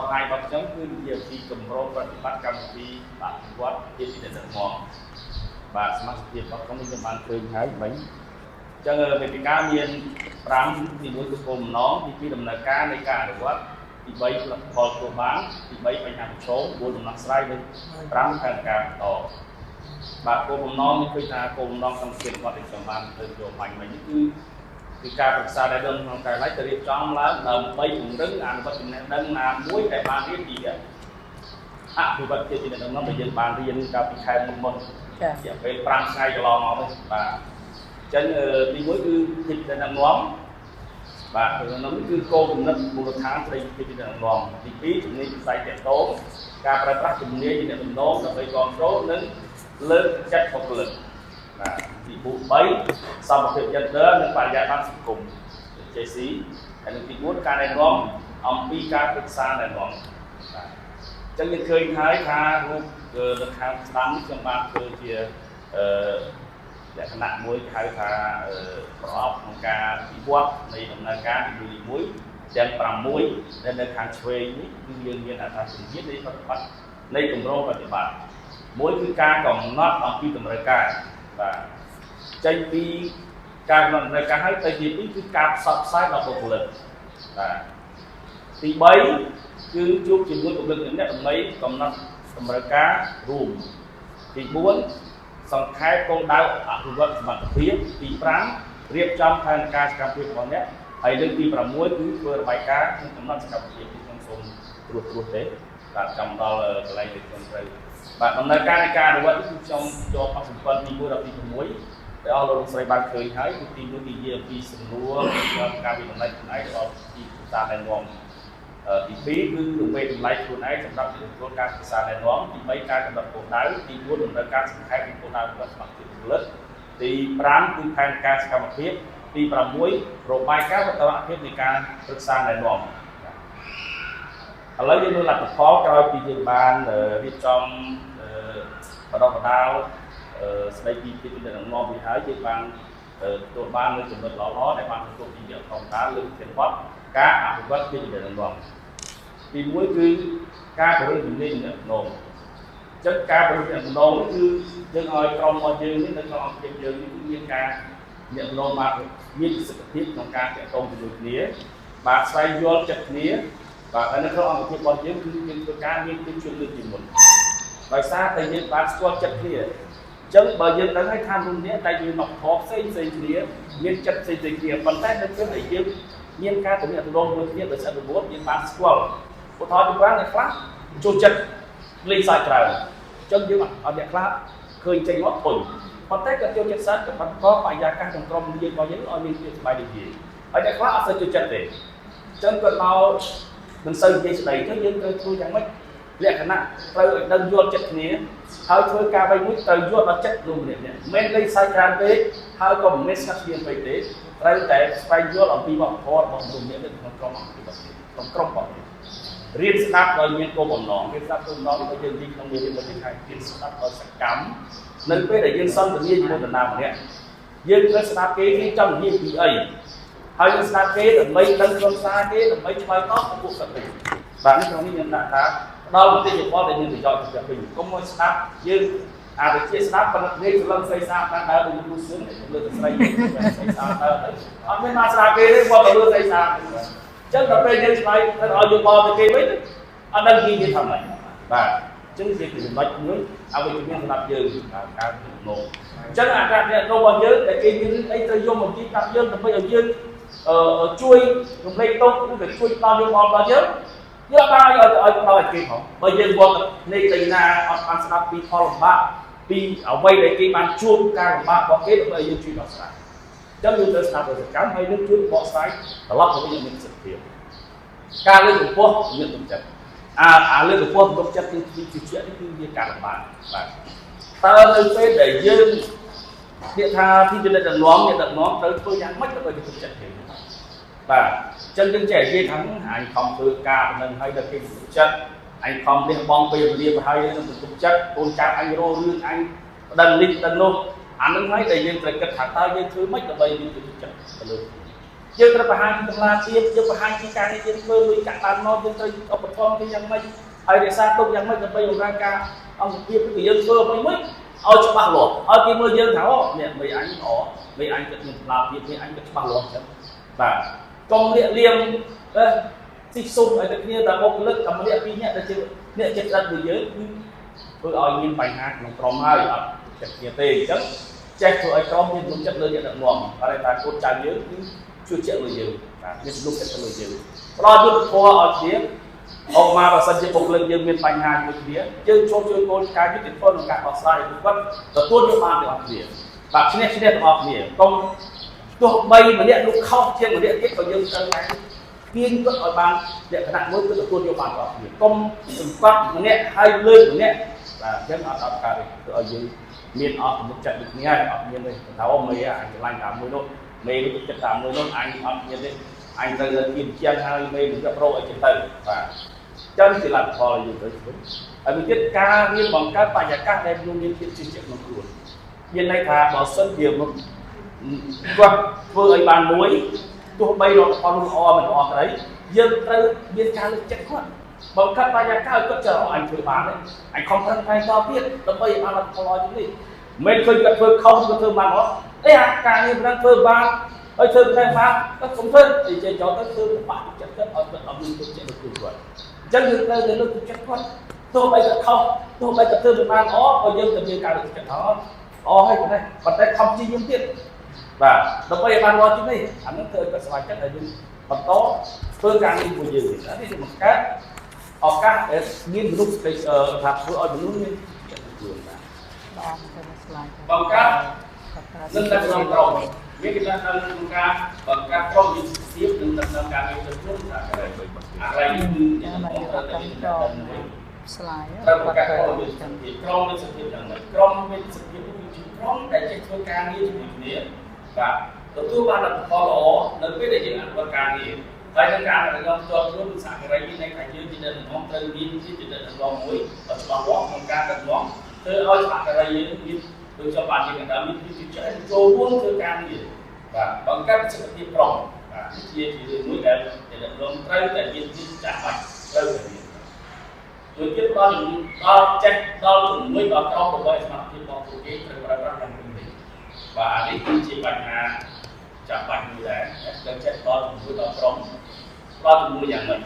ថ្ងៃរបស់ខ្ញុំគឺជាពីគម្រោងប្រតិបត្តិកម្មវិធីអភិវឌ្ឍជាពីដឹកនាំបាទសមាជិករបស់ខ្ញុំនេះបានឃើញហើយមិញអញ្ចឹងវេទិកាមាន5ទី1គឺគោលបំណងទី2ដំណើរការនៃការអនុវត្តទី3ផលិតផលធ្វើបានទី3បញ្ហាប្រឈម4ដំណោះស្រាយនិង5ផែនការបន្តបាទគោលបំណងនេះគឺថាគោលបំណងសំខាន់របស់ដែលខ្ញុំបានទៅយកបាញ់មិញនេះគឺការប្រឹក្សាដែលដឹងក្នុងការឡៃទៅរៀបចំឡើងដើម្បីពង្រឹងអនុវត្តចំណេះដឹងណាមួយដែលបានរៀនពីអភិវឌ្ឍជាចំណេះដឹងនោះដែលយើងបានរៀនកាលពីខែមុនចា៎រយៈពេល5ថ្ងៃកន្លងមកនេះបាទអញ្ចឹងទី1គឺទីចំណេះដឹងនាំបាទក្នុងនេះគឺគោលគំនិតមូលដ្ឋានស្ដីពីចំណេះដឹងនាំទី2ជំនាញវិស័យតកតងការប្រើប្រាស់ជំនាញចំណេះដឹងដើម្បីគ្រប់គ្រងនិងលើកចិត្តបុគ្គលិកបាទទី3សមភាព gender និងបរិយាបន្នសង្គម JC ហើយនិងទី4ការណែនាំអំពីការប្រឹក្សាណែនាំបាទអញ្ចឹងយើងឃើញហើយថារូបនៅខាងស្ដាំនេះខ្ញុំបានធ្វើជាលក្ខណៈមួយហៅថាប្រអប់ក្នុងការវិវត្តនៃដំណើរការទី1ទាំង6ដែលនៅខាងឆ្វេងនេះគឺយើងមានអត្ថប្រយោជន៍នៃប្រតិបត្តិនៃគម្រោងប្រតិបត្តិមួយគឺការកំណត់អំពីតម្រូវការបាទចេញពីការកំណត់តម្រូវការហើយទៅទី2គឺការផ្សព្វផ្សាយដល់បុគ្គលិកបាទទី3គឺជួបជាមួយបុគ្គលិកម្នាក់ដើម្បីកំណត់តម្រូវការរួមទី4សង្ខេបគោលដៅអភិវឌ្ឍសមត្ថភាពទី5រៀបចំផែនការសកម្មភាពរបស់អ្នកហើយលើកទី6គឺធ្វើរបាយការណ៍និងកំណត់សកម្មភាពក្នុងសូមត្រួសទេបាទចាំដល់កន្លែងដែលខ្ញុំត្រូវបាទដំណើរការនៃការអនុវត្តគឺខ្ញុំយកបទសម្ព័ន្ធទី1ដល់ទី6ដែលអស់លោកស្រីបានឃើញហើយគឺទី1និយាយអំពីសំណួរការវិនិច្ឆ័យខ្លួនឯងដល់ទីផ្សារណែនាំទី2គឺរង្វេងតម្លៃខ្លួនឯងសម្រាប់ទទួលការសិក្សាណែនាំទី3ការកំណត់គោលដៅទី4ដំណើរការសង្ខេបពីគោលដៅរបស់សមាជិកពលិកទី5គឺផែនការសកម្មភាពទី6របាយការណ៍បទភាពនៃការសិក្សាណែនាំឥឡូវយើងមើលលទ្ធផលក្រោយពីយើងបានរៀបចំបណ្ដុះបណ្ដាលស្ដីពីពីដឹកនាំពីហើយយើងបានទទួលបាននូវចំណុចល្អៗដែលបានទទួលពីអ្នកកម្មការលើកធានបត់ការអភិវឌ្ឍពីដឹកនាំទី1គឺការពង្រឹងជំនាញអ្នកដឹកនាំចឹងការពង្រឹងអ្នកដឹកនាំគឺយើងឲ្យក្រុមរបស់យើងនេះនៅក្នុងអង្គភាពយើងនេះមានការអ្នកដឹកនាំបានមានប្រសិទ្ធភាពក្នុងការទាក់ទងជាមួយគ្នាបាទស្វែងយល់ចិត្តគ្នាបាទហើយនៅក្នុងអង្គភាពរបស់យើងគឺយើងធ្វើការមានទីជួយលើកជាមុនដោយសារតែយើងបានស្គាល់ចិត្តគ្នាអញ្ចឹងបើយើងដឹងហើយថាមនុស្សនេះតែយើងមកខកផ្សេងគ្នាមានចិត្តផ្សេងគ្នាប៉ុន្តែនៅពេលដែលយើងមានការទំនាក់ទំនងមួយគ្នាដោយសាររបួសយើងបានស្គាល់ឧទាហរណ៍ជាច្រើនអ្នកខ្លះចូលចិត្តលេងសើចច្រើនអញ្ចឹងយើងអត់អ្នកខ្លះឃើញចេញមកធុញប៉ុន្តែក៏ចូលចិត្តសើចក៏បន្តបរិយាកាសក្នុងក្រុមយើងរបស់យើងឲ្យមានភាពសប្បាយរីករាយហើយអ្នកខ្លះអត់សូវចូលចិត្តទេអញ្ចឹងគាត់មកមិនសូវនិយាយស្ដីទៅយើងត្រូវធ្វើយ៉ាងម៉េចលក្ខណៈត្រូវឲ្យដឹងយល់ចិត្តគ្នាហើយធ្វើការបីមួយត្រូវយល់ដល់ចិត្តលោកម្នាក់នេះមិនលេងសើចច្រើនពេកហើយក៏មិនមែនស្ងាត់ស្ងៀមពេកទេត្រូវតែស្វែងយល់អំពីវប្បធម៌របស់មនុស្សម្នាក់ក្នុងក្រុមអង្គភាពក្នុងក្រុមរបស់រៀនស្ដាប់ដោយមានគោលបំណងរៀនស្ដាប់គោលបំណងដែលយើងនិយាយក្នុងមេរៀនរបស់យើងហើយរៀនស្ដាប់ដោយសកម្មនៅពេលដែលយើងសន្ទនាជាមួយនរណាម្នាក់យើងត្រូវស្ដាប់គេចង់និយាយពីអីហើយយើងស្ដាប់គេដើម្បីដឹងខ្លឹមសារគេដើម្បីឆ្លើយតបទៅពួកគាត់វិញបាទនេះក្នុងនេះខ្ញុំដាក់ថាដល់មតិយោបល់ដែលមានប្រយោជន៍ទៅវិញកុំមកស្ដាប់យើងអាវិជាស្ដាប់ប៉ុន្តែនិយាយសលឹងស្អីសាតាមដើរដូចគូសឿនលើទៅស្រីស្អីសាដើរទៅអត់មានមកស្ដាប់គេទេគាត់ទៅលើស្អីសាអញ្ចឹងដល់ពេលយើងឆ្លើយទៅឲ្យយោបល់ទៅគេវិញអត់ដឹងគេនិយាយថាម៉េចបាទអញ្ចឹងជាចំណុចមួយឲ្យវាមានសម្រាប់យើងការទំនោរអញ្ចឹងអាការអ្នករបស់យើងដែលគេមានអីត្រូវយកមកនិយាយប្រាប់យើងដើម្បីឲ្យយើងជួយរំលែកទុកឬក៏ជួយដល់យោបល់របស់យើងយកបានឲ្យដល់គេផងបើយើងវត្តនៃកីឡាអត់បានស្ដាប់ពីផលលំបាកពីអ្វីដែលគេបានជួបការលំបាករបស់គេដើម្បីយើងជួយដោះស្រាយអញ្ចឹងយើងត្រូវស្ដាប់ដោយសកម្មហើយនឹងជួយបកស្រាយត្រឡប់ទៅវិញមានសិទ្ធិភាពការលើកកម្ពស់មានទំចិត្តលើកកម្ពស់ទំចិត្តគឺជានេះគឺវាការលំបាកបាទតើនៅពេលដែលយើងនិយាយថាទីចំណេះដឹកនាំអ្នកដឹកនាំត្រូវធ្វើយ៉ាងម៉េចដើម្បីទំចិត្តគេបាទអញ្ចឹងយើងចេះនិយាយថាអញខំធ្វើការប៉ុណ្ណឹងហើយដល់គេទុកចិត្តអញខំលះបង់ពេលវេលាទៅហើយនឹងទុកចិត្តកូនចៅអញរស់រឿងអញដឹងនេះដឹងនោះអានឹងហើយដែលយើងត្រូវគិតថាតើយើងធ្វើម៉េចដើម្បីមានទុកចិត្តទៅលើ យើងត្រូវបង្ហាញពីតម្លាភាពយើងបង្ហាញពីការងារយើងធ្វើលុយកាក់បានមកយើងត្រូវឧបត្ថម្ភគេយ៉ាងម៉េចហើយរក្សាទុកយ៉ាងម៉េចដើម្បីបម្រើការអង្គភាពគឺយើងធ្វើអ្វីមួយឲ្យច្បាស់លាស់ឲ្យគេមើលយើងថាអូនេះមេអញល្អមេអញគិតមានតម្លាភាពមេអញគិតច្បាស់លាស់អញ្ចឹងបាទកុំលាក់លៀមទីសុំឲ្យតែគ្នាតែបុគ្គលិកតែម្នាក់ពីរនាក់ដែលជាអ្នកចិត្តស្អិតដូចយើងគឺធ្វើឲ្យមានបញ្ហាក្នុងក្រុមហើយអត់ចិត្តគ្នាទេអញ្ចឹងចេះធ្វើឲ្យក្រុមមានទំនុកចិត្តលើអ្នកដឹកនាំហើយថាកូនចៅយើងគឺជួយជាក់លើយើងបាទមានទំនុកចិត្តលើយើងផ្ដល់យុទ្ធធម៌ឲ្យគ្នាអបមកបើសិនជាបុគ្គលិកយើងមានបញ្ហាជាមួយគ្នាយើងចូលជួយកូនការយុទ្ធធម៌ក្នុងការដោះស្រាយគឺគាត់ទទួលយកបានទាំងអស់គ្នាបាទឈ្នះទាំងអស់គ្នាកុំទោះបីម្នាក់នោះខុសជាងម្នាក់ទៀតក៏យើងត្រូវតែទាញគាត់ឲ្យបានលក្ខណៈមួយគឺទទួលយកបានទាំងអស់គ្នាកុំសង្កត់ម្នាក់ហើយលើកម្នាក់បាទអញ្ចឹងអត់កើតទេគឺឲ្យយើងមានអត់ទំនុកចិត្តដូចគ្នាហើយអត់មានទេថាអូមេអញឆ្លាញ់តាមមួយនោះមេនោះចិត្តតាមមួយនោះអញអត់មានទេអញត្រូវតែគៀនជាងហើយមេនឹងទៅប្រោឲ្យចិត្តទៅបាទចឹងជាលទ្ធផលយើងទៅវិញហើយមួយទៀតការរៀនបង្កើតបរិយាកាសដែលមានភាពជឿជាក់ក្នុងខ្លួនមានន័យថាបើសិនជាគាត់ធ្វើឲ្យបានមួយទោះបីរកផលនោះល្អមិនល្អក្តីយើងត្រូវមានការលើកចិត្តគាត់បង្កើតបរិយាកាសឲ្យគាត់ចូលអញធ្វើបានទេអញខំប្រឹងប្រែងតទៀតដើម្បីឲ្យបានលទ្ធផលល្អជាងនេះមិនឃើញគាត់ធ្វើខុសគាត់ធ្វើបានអត់ទេអាការងារប្រឹងធ្វើបានហើយធ្វើតែបានគាត់កុំធ្វើនិយាយចូលទៅធ្វើបាក់ចិត្តគាត់ឲ្យគាត់អត់មានទឹកចិត្តទៅគាត់អញ្ចឹងយើងត្រូវតែលើកទឹកចិត្តគាត់ទោះបីគាត់ខុសទោះបីគាត់ធ្វើមិនបានល្អក៏យើងទៅមានការលើកទឹកចិត្តអត់ល្អហើយប៉ុន្តែខំជាយើងទៀតបាទដើម្បីឲ្យបានល្អជាងនេះអានោះធ្វើឲ្យគាត់ស្វែងចិត្តឲ្យយើងបន្តធ្វើការងារមួយយើងនេះគឺបង្កើតឱកាសដែលមានមនុស្សថាធ្វើឲ្យមនុស្សមានចិត្តជួយបាទបង្កើតនឹងតែក្នុងក្រុមមានគេថាក្នុងការបង្កើតក្រុមវិទ្យាសាស្ត្រនិងដំណើរការងារទៅខ្លួនថាอะไรគឺត្រូវតែមានស្លាយត្រូវបង្កើតក្រុមវិទ្យាសាស្ត្រក្រុមវិទ្យាសាស្ត្រយ៉ាងម៉េចក្រុមវិទ្យាសាស្ត្រគឺជាក្រុមដែលចេះធ្វើការងារជាមួយគ្នាបាទទទួលបានលទ្ធផលល្អនៅពេលដែលយើងអនុវត្តការងារហើយនឹងការរំលងចូលរួមសហការីមានន័យថាយើងជាអ្នកដឹកនាំត្រូវមានជាអ្នកដឹកនាំមួយច្បាស់លាស់ក្នុងការដឹកនាំធ្វើឲ្យសហការីយើងមានដូចជាបានយើងថាមានជាច្រើនចូលរួមធ្វើការងារបាទបង្កើតសិទ្ធិភាពក្រុមបាទជារឿងមួយដែលអ្នកដឹកនាំត្រូវតែមានជាចាស់បាច់ត្រូវតែមានមួយទៀតដល់ចេះដល់ជំនួយដល់ក្រុមរបស់សមត្ថភាពរបស់ពួកគេត្រូវប្រើប្រាស់យ៉ាងពេញលេញបាទនេះគឺជាបញ្ហាចាំបាច់មួយដែរដែលចេះដល់ជំនួយដល់ក្រុមដល់ជំនួយយ៉ាងម៉េច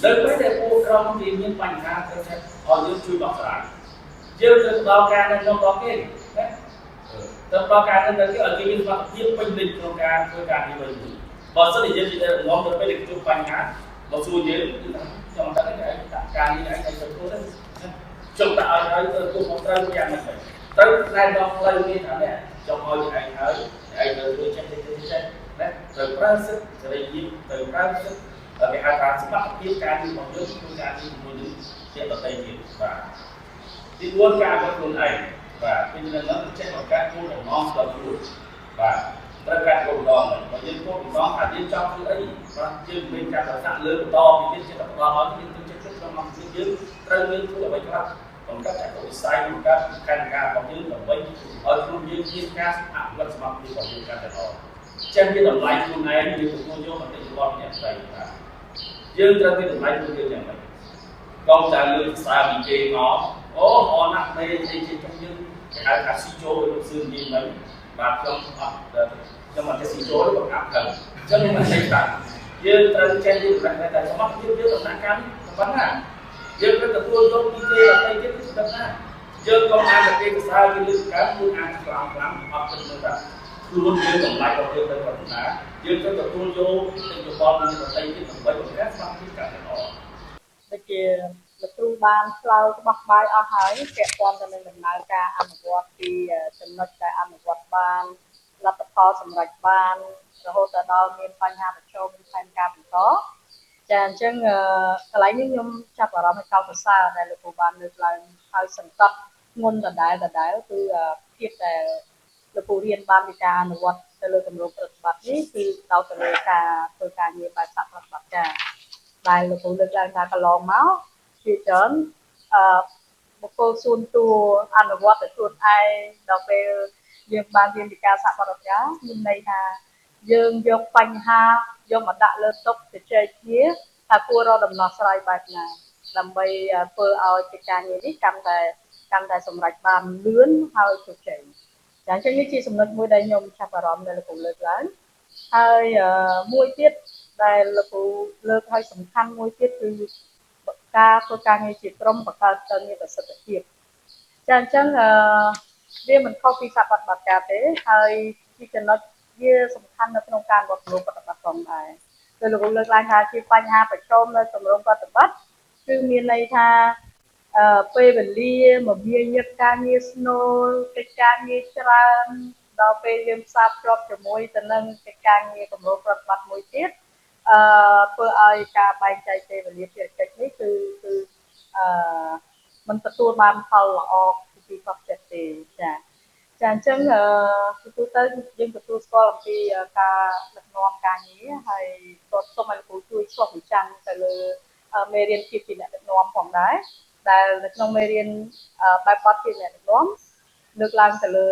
នៅពេលដែលពួកក្រុមគេមានបញ្ហាត្រូវចេះឲ្យយើងជួយដោះស្រាយយើងត្រូវផ្ដល់ការណែនាំដល់គេណាទៅផ្ដល់ការណែនាំគេឲ្យគេមានសមត្ថភាពពេញលេញក្នុងការធ្វើការងារវិញបើសិនជាយើងនិយាយទៅងំទៅពេលដែលជួបបញ្ហាមកសួរយើងគឺថាខ្ញុំតែការងារឯងទៅធ្វើទៅចង់តែឲ្យទៅមកត្រូវយ៉ាងម៉េចត្រូវណែនាំផ្លូវនេះថានេះចង់ឲ្យឯងហើយឯងទៅធ្វើចេះណាត្រូវប្រើសិទ្ធិសេរីភាពត្រូវប្រើសិទ្ធិគេហៅថាសមត្ថភាពការងាររបស់យើងក្នុងការងារជាមួយនឹងជាតន្ត្រីទៀតបាទទី4ការអត់ខ្លួនឯងបាទពីនឹងនោះចេះបង្កើតគោលបំណងដល់ខ្លួនបាទត្រូវការគោលបំណងបើយើងគោលបំណងថាយើងចង់ធ្វើអីបាទយើងមានការប្រសាក់លើបន្តពីទៀតចិត្តផ្ដល់ឲ្យយើងទឹកចិត្តក្នុងអង្គភាពយើងត្រូវមានធ្វើអ្វីខ្លះបង្កើតចក្ខុវិស័យបង្កើតផែនការរបស់យើងដើម្បីឲ្យខ្លួនយើងមានការអភិវឌ្ឍសមត្ថភាពរបស់យើងកាន់តែល្អចឹងមានតម្លៃខ្លួនឯងយើងទទួលយកមតិយោបល់អ្នកផ្សេងបាទយើងត្រូវមានតម្លៃខ្លួនយើងយ៉ាងម៉េចកុំតែលើកស្ដារពីគេមកអូអរណាស់មេអីជាចុះយើងគេហៅថាស៊ីចូលលោកសឿននិយាយមិនបាទខ្ញុំអត់ខ្ញុំអត់ចេះស៊ីចូលទេបង្អាប់ទៅអញ្ចឹងមិនចេះតាយើងត្រូវចេះយើងប្រែតែសមត្ថភាពយើងដំណាក់កាលប៉ុណ្ណាយើងត្រូវទទួលយកពីគេអីទៀតគឺប៉ុណ្ណាយើងកុំអានតែគេភាសាគេលើកកើតខ្លួនអានខ្លាំងអត់គិតមើលថាខ្លួនយើងតម្លៃរបស់យើងទៅប៉ុណ្ណាយើងត្រូវទទួលយកពីយោបល់ពីប្រទេសទៀតដើម្បីបង្កើតសមត្ថភាពកាន់តែល្អដូចជាលោកគ្រូបានឆ្លើយបោះបាយអស់ហើយពាក់ព័ន្ធទៅនឹងដំណើរការអនុវត្តពីចំណុចដែលអនុវត្តបានលទ្ធផលសម្រេចបានរហូតដល់មានបញ្ហាប្រឈមផែនការបន្តចាអញ្ចឹងកន្លែងនេះខ្ញុំចាប់អារម្មណ៍កោតសរសើរដែលលោកគ្រូបានលើកឡើងហើយសង្កត់ធ្ងន់ដដែលគឺភាពដែលលោកគ្រូរៀនបានពីការអនុវត្តទៅលើគម្រោងប្រតិបត្តិនេះគឺដោតទៅលើការធ្វើការងារបែបសហប្រតិបត្តិការដែលលោកគ្រូលើកឡើងថាកន្លងមកជាច្រើនបុគ្គលសួនតួអនុវត្តទៅខ្លួនឯងដល់ពេលយើងបានរៀនពីការសហប្រតិបត្តិការមានន័យថា dươngយកបញ្ហាយកមកដាក់លើតុជជែកគ្នាថាគួររកដំណោះស្រាយបែបណាដើម្បីធ្វើឲ្យកិច្ចការងារនេះកាន់តែសម្រេចបានលឿនហើយជោគជ័យចាអញ្ចឹងនេះជាចំណុចមួយដែលខ្ញុំចាប់អារម្មណ៍ដែលលោកគ្រូលើកឡើងហើយមួយទៀតដែលលោកគ្រូលើកឲ្យសំខាន់មួយទៀតគឺការធ្វើការងារជាក្រុមបង្កើតទៅមានប្រសិទ្ធភាពចាអញ្ចឹងវាមិនខុសពីសាបត្តិបត្តិការទេហើយជាចំណុចវាសំខាន់នៅក្នុងការវត្តមានប្រតិបត្តិផងដែរគឺលោកគ្រូលើកឡើងថាជាបញ្ហាប្រឈមនៅទម្រង់ប្រតិបត្តិគឺមានន័យថាពេលវេលាមកវាញឹកការងារស្នូលកិច្ចការងារច្រើនដល់ពេលយើងផ្សារភ្ជាប់ជាមួយទៅនឹងកិច្ចការងារគម្រោងប្រតិបត្តិមួយទៀតធ្វើឲ្យការបែងចែកពេលវេលាភារកិច្ចនេះគឺមិនទទួលបានផលល្អពីបព្វជិតទេចាអញ្ចឹងទូទៅយើងទទួលស្គាល់អំពីការដឹកនាំការងារហើយក៏សូមឲ្យលោកគ្រូជួយឆ្លុះបញ្ចាំងទៅលើមេរៀនភាពជាអ្នកដឹកនាំផងដែរដែលនៅក្នុងមេរៀនបែបបទជាអ្នកដឹកនាំលើកឡើងទៅលើ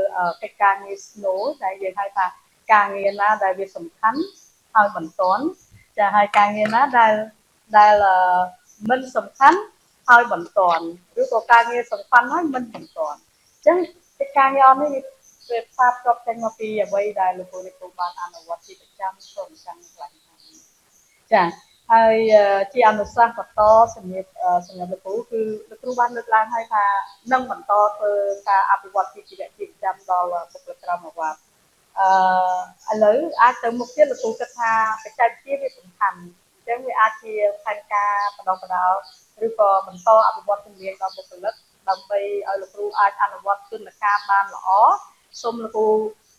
កិច្ចការងារ snow ដែលយើងហៅថាការងារណាដែលវាសំខាន់ហើយបន្ទាន់ចាហើយការងារណាដែលមិនសំខាន់ហើយបន្ទាន់ឬក៏ការងារសំខាន់ហើយមិនបន្ទាន់អញ្ចឹងកិច្ចការងារអស់នេះវាផ្សារភ្ជាប់ចេញមកពីអ្វីដែលលោកគ្រូបានអនុវត្តជាប្រចាំក្នុងឆ្នាំកន្លងមកចាហើយជាអនុសាសន៍បន្តសម្រាប់លោកគ្រូគឺលោកគ្រូបានលើកឡើងហើយថានឹងបន្តធ្វើការអភិវឌ្ឍពីជីវៈជាប្រចាំដល់បុគ្គលិកក្រមអាវ៉ាត់ឥឡូវអាចទៅមុខទៀតលោកគ្រូគិតថាបច្ចេកវិទ្យាវាសំខាន់អញ្ចឹងវាអាចជាផែនការបដិបដាលឬក៏បន្តអភិវឌ្ឍជំនាញដល់បុគ្គលិកដើម្បីឲ្យលោកគ្រូអាចអនុវត្តយន្តការបានល្អសូមលោកគ្រូ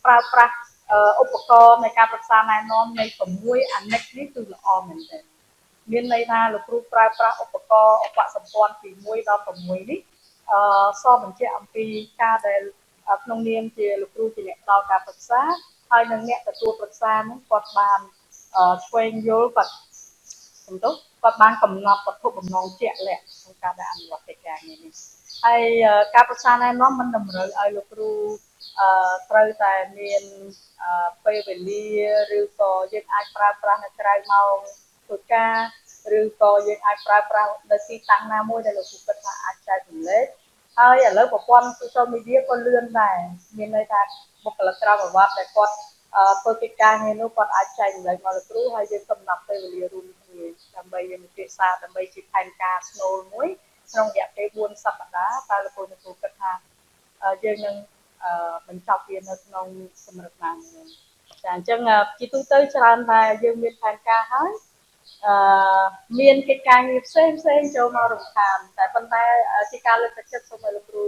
ប្រើប្រាស់ឧបករណ៍នៃការប្រឹក្សាណែនាំនៃ6អានិកនេះគឺល្អមែនទែនមានន័យថាលោកគ្រូប្រើប្រាស់ឧបករណ៍ឧបសម្ព័ន្ធពី1ដល់6នេះសបញ្ជាក់អំពីការដែលក្នុងនាមជាលោកគ្រូជាអ្នកផ្ដល់ការប្រឹក្សាហើយនឹងអ្នកទទួលប្រឹក្សានោះគាត់បានឆ្វេងយល់គាត់បានកំណត់វត្ថុបំណងជាក់លាក់ក្នុងការដែលអនុវត្តកិច្ចការងារនេះហើយការប្រឹក្សាណែនាំមិនតម្រូវឲ្យលោកគ្រូត្រូវតែមានពេលវេលាឬក៏យើងអាចប្រើប្រាស់នៅក្រៅម៉ោងធ្វើការឬក៏យើងអាចប្រើប្រាស់នៅទីតាំងណាមួយដែលលោកគ្រូគិតថាអាចចែករំលែកហើយឥឡូវប្រព័ន្ធ social media ក៏លឿនដែរមានន័យថាបុគ្គលិកក្រមអាវ៉ាត់ដែលគាត់ធ្វើកិច្ចការងារនោះគាត់អាចចែករំលែកមកលោកគ្រូហើយយើងកំណត់ពេលវេលារួមគ្នាដើម្បីយើងពិភាក្សាដើម្បីជាផែនការស្នូលមួយក្នុងរយៈពេល4សប្តាហ៍តើលោកគ្រូគិតថាយើងនឹងបញ្ចប់វានៅក្នុងកម្រិតណាមួយចាអញ្ចឹងជាទូទៅច្រើនតែយើងមានផែនការហើយមានកិច្ចការងារផ្សេងចូលមករំខានតែប៉ុន្តែជាការលើកទឹកចិត្តសូមឲ្យលោកគ្រូ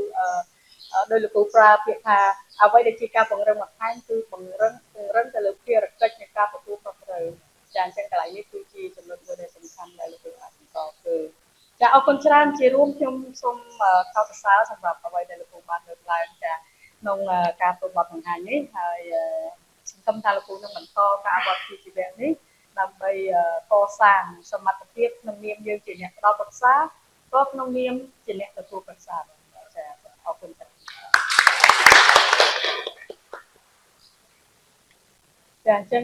ដោយលោកគ្រូប្រើពាក្យថាអ្វីដែលជាការពង្រឹងបន្ថែមគឺពង្រឹងទៅលើភារកិច្ចនៃការទទួលខុសត្រូវចាអញ្ចឹងកន្លែងនេះគឺជាចំណុចមួយដែលសំខាន់ដែលលោកគ្រូអាចបន្តធ្វើចាអរគុណច្រើនជារួមខ្ញុំសូមកោតសរសើរសម្រាប់អ្វីដែលលោកគ្រូបានលើកឡើងចាក្នុងការធ្វើបទបង្ហាញនេះហើយសង្ឃឹមថាលោកគ្រូនឹងបន្តការអភិវឌ្ឍជីវៈនេះដើម្បីកសាងសមត្ថភាពក្នុងនាមយើងជាអ្នកផ្ដល់ប្រឹក្សាក៏ក្នុងនាមជាអ្នកទទួលប្រឹក្សាចាអរគុណចាអញ្ចឹង